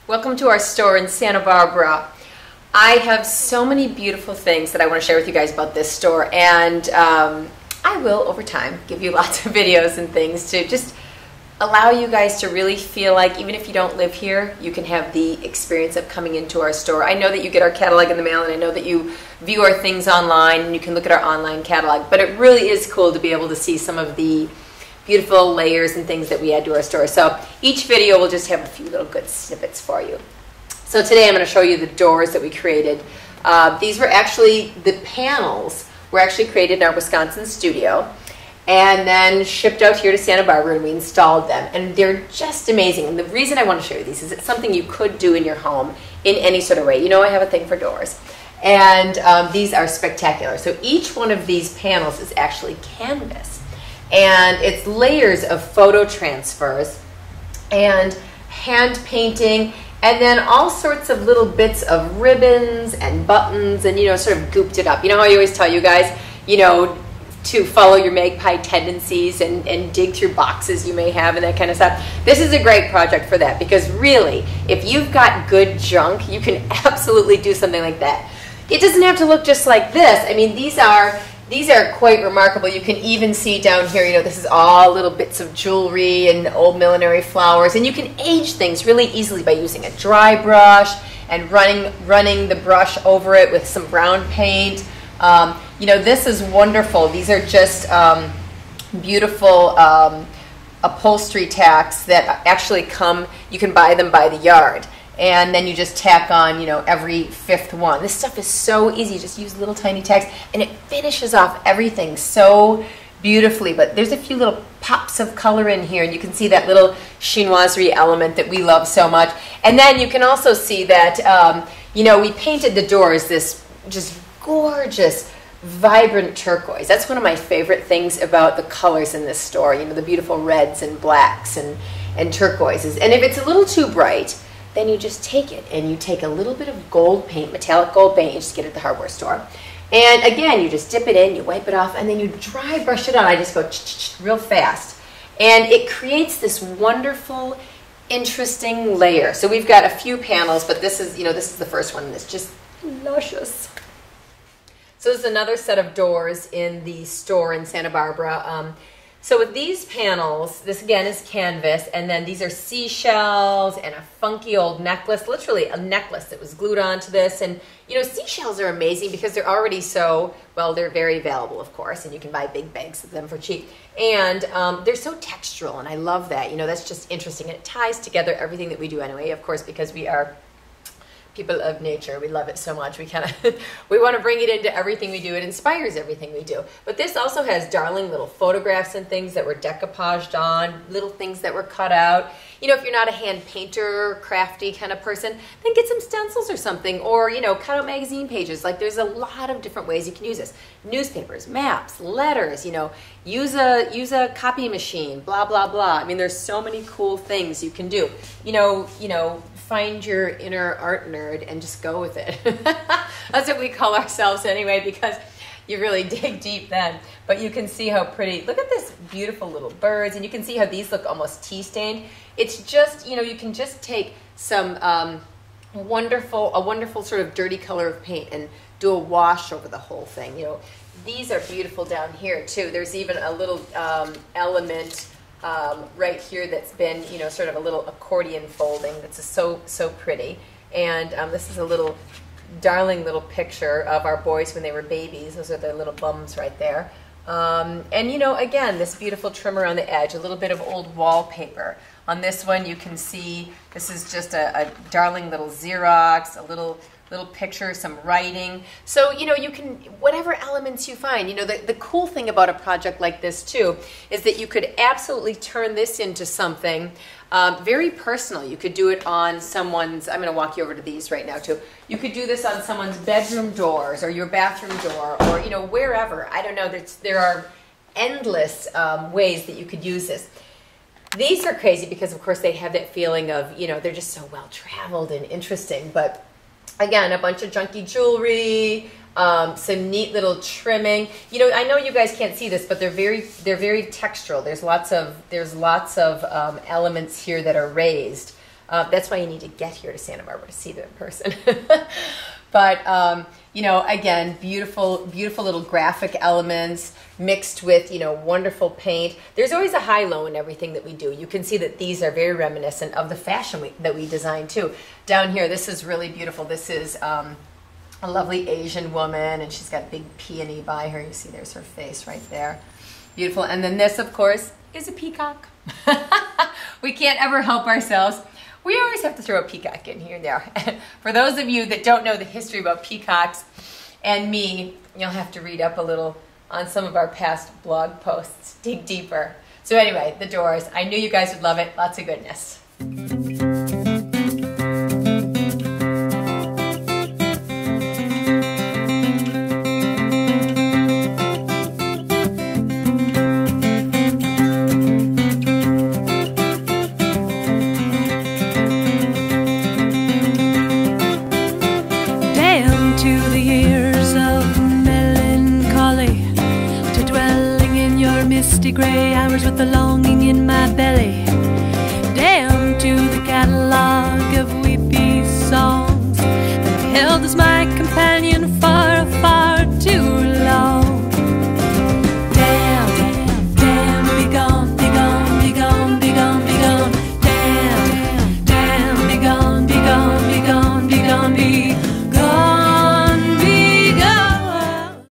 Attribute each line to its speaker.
Speaker 1: Welcome to our store in Santa Barbara. I have so many beautiful things that I want to share with you guys about this store, and I will, over time, give you lots of videos and things to just allow you guys to really feel like, even if you don't live here, you can have the experience of coming into our store. I know that you get our catalog in the mail, and I know that you view our things online, and you can look at our online catalog, but it really is cool to be able to see some of the beautiful layers and things that we add to our store. So each video will just have a few little good snippets for you. So today I'm going to show you the doors that we created. These were actually, the panels were actually created in our Wisconsin studio and then shipped out here to Santa Barbara, and we installed them. And they're just amazing. And the reason I want to show you these is it's something you could do in your home in any sort of way. You know, I have a thing for doors. And these are spectacular. So each one of these panels is actually canvas. And it's layers of photo transfers and hand painting, and then all sorts of little bits of ribbons and buttons, and, you know, sort of gooped it up. You know how I always tell you guys, you know, to follow your magpie tendencies and dig through boxes you may have and that kind of stuff. This is a great project for that, because really, if you've got good junk, you can absolutely do something like that. It doesn't have to look just like this. I mean, these are quite remarkable. You can even see down here, you know, this is all little bits of jewelry and old millinery flowers, and you can age things really easily by using a dry brush and running the brush over it with some brown paint. You know, this is wonderful. These are just beautiful upholstery tacks that actually come, you can buy them by the yard. And then you just tack on, you know, every fifth one. This stuff is so easy. You just use little tiny tacks, and it finishes off everything so beautifully. But there's a few little pops of color in here, and you can see that little chinoiserie element that we love so much. And then you can also see that, you know, we painted the doors this just gorgeous, vibrant turquoise. That's one of my favorite things about the colors in this store, you know, the beautiful reds and blacks and turquoises. And if it's a little too bright, then you just take it and you take a little bit of gold paint, metallic gold paint, you just get it at the hardware store. And again, you just dip it in, you wipe it off, and then you dry brush it on. I just go real fast. And it creates this wonderful, interesting layer. So we've got a few panels, but this is, you know, this is the first one, and it's just luscious. So there's another set of doors in the store in Santa Barbara. So with these panels, this again is canvas, and then these are seashells and a funky old necklace, literally a necklace that was glued onto this. And, you know, seashells are amazing because they're already so, well, they're very available, of course, and you can buy big bags of them for cheap. And they're so textural, and I love that. You know, that's just interesting, and it ties together everything that we do anyway, of course, because we are people of nature. We love it so much. We kind of we want to bring it into everything we do. It inspires everything we do. But this also has darling little photographs and things that were decoupaged on, little things that were cut out. You know, if you're not a hand painter, crafty kind of person, then get some stencils or something, or, you know, cut out magazine pages. Like, there's a lot of different ways you can use this. Newspapers, maps, letters, you know, use a copy machine, blah, blah, blah. I mean, there's so many cool things you can do. You know, find your inner art nerd and just go with it. That's what we call ourselves anyway, because you really dig deep then. But you can see how pretty, look at this beautiful little birds, and you can see how these look almost tea-stained. It's just, you know, you can just take some a wonderful sort of dirty color of paint and do a wash over the whole thing. You know, these are beautiful down here too. There's even a little element right here that's been, you know, sort of a little accordion folding that's so pretty. And this is a little darling little picture of our boys when they were babies. Those are their little bums right there. And, you know, again, this beautiful trim around the edge, a little bit of old wallpaper. On this one, you can see this is just a darling little Xerox, a little picture, some writing. So, you know, you can, whatever elements you find, you know, the cool thing about a project like this too is that you could absolutely turn this into something very personal. You could do it on someone's, I'm going to walk you over to these right now too. You could do this on someone's bedroom doors or your bathroom door, or, you know, wherever. I don't know, there are endless ways that you could use this. These are crazy because, of course, they have that feeling of, you know, they're just so well traveled and interesting. But again, a bunch of junky jewelry, Some neat little trimming. You know, I know you guys can't see this, but they're very textural. There's lots of elements here that are raised. That's why you need to get here to Santa Barbara to see them in person. But you know, again, beautiful little graphic elements mixed with, you know, wonderful paint. There's always a high-low in everything that we do. You can see that these are very reminiscent of the fashion that we designed too. Down here, this is really beautiful. This is a lovely Asian woman, and she's got big peony by her. You see there's her face right there. Beautiful. And then this, of course, is a peacock. We can't ever help ourselves. We always have to throw a peacock in here and there. For those of you that don't know the history about peacocks and me, you'll have to read up a little on some of our past blog posts, dig deeper. So anyway, the doors. I knew you guys would love it. Lots of goodness.
Speaker 2: Gray hours with the longing in my